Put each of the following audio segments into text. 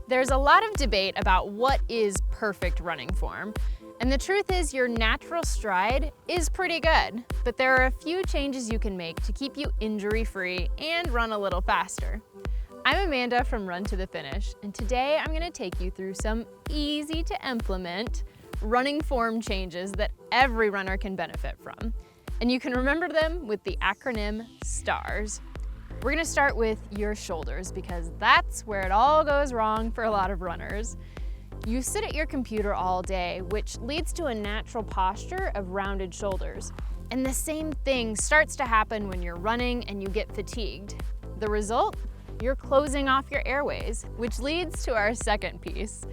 There's a lot of debate about what is perfect running form. And the truth is your natural stride is pretty good, but there are a few changes you can make to keep you injury-free and run a little faster. I'm Amanda from Run to the Finish, and today I'm gonna take you through some easy to implement running form changes that every runner can benefit from. And you can remember them with the acronym STARS. We're gonna start with your shoulders because that's where it all goes wrong for a lot of runners. You sit at your computer all day, which leads to a natural posture of rounded shoulders. And the same thing starts to happen when you're running and you get fatigued. The result? You're closing off your airways, which leads to our second piece.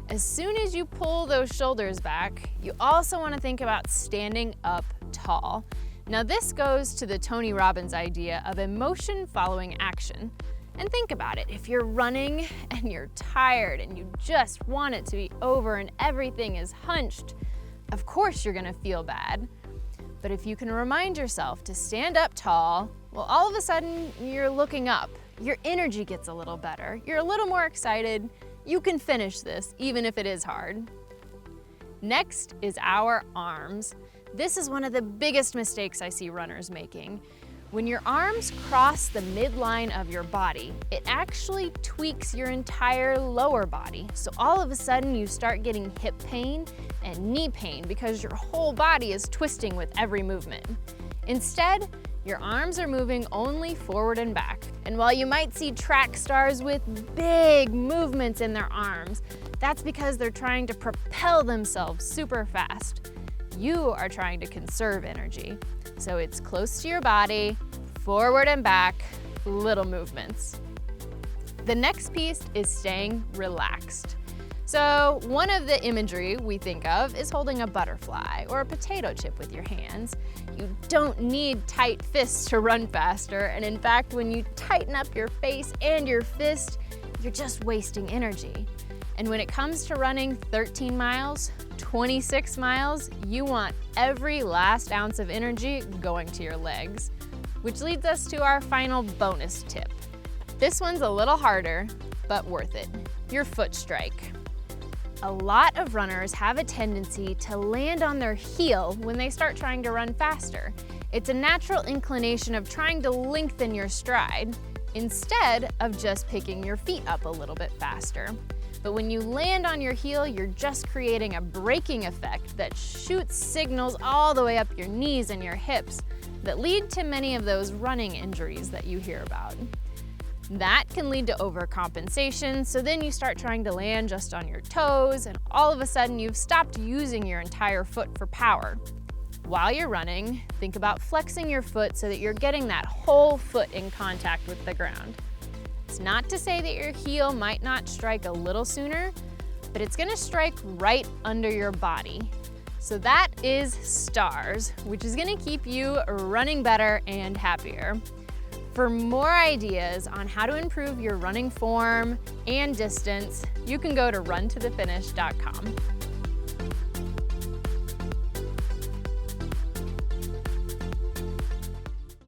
As soon as you pull those shoulders back, you also want to think about standing up tall. Now this goes to the Tony Robbins idea of emotion following action. And think about it, if you're running and you're tired and you just want it to be over and everything is hunched, of course you're gonna feel bad. But if you can remind yourself to stand up tall, well, all of a sudden you're looking up. Your energy gets a little better. You're a little more excited. You can finish this, even if it is hard. Next is our arms. This is one of the biggest mistakes I see runners making. When your arms cross the midline of your body, it actually tweaks your entire lower body. So all of a sudden you start getting hip pain and knee pain because your whole body is twisting with every movement. Instead, your arms are moving only forward and back. And while you might see track stars with big movements in their arms, that's because they're trying to propel themselves super fast. You are trying to conserve energy. So it's close to your body, forward and back, little movements. The next piece is staying relaxed. So one of the imagery we think of is holding a butterfly or a potato chip with your hands. You don't need tight fists to run faster, and in fact, when you tighten up your face and your fist, you're just wasting energy. And when it comes to running 13 miles, 26 miles, you want every last ounce of energy going to your legs. Which leads us to our final bonus tip. This one's a little harder, but worth it. Your foot strike. A lot of runners have a tendency to land on their heel when they start trying to run faster. It's a natural inclination of trying to lengthen your stride instead of just picking your feet up a little bit faster. But when you land on your heel, you're just creating a braking effect that shoots signals all the way up your knees and your hips that lead to many of those running injuries that you hear about. That can lead to overcompensation, so then you start trying to land just on your toes, and all of a sudden you've stopped using your entire foot for power. While you're running, think about flexing your foot so that you're getting that whole foot in contact with the ground. It's not to say that your heel might not strike a little sooner, but it's gonna strike right under your body. So that is STARS, which is gonna keep you running better and happier. For more ideas on how to improve your running form and distance, you can go to RunToTheFinish.com.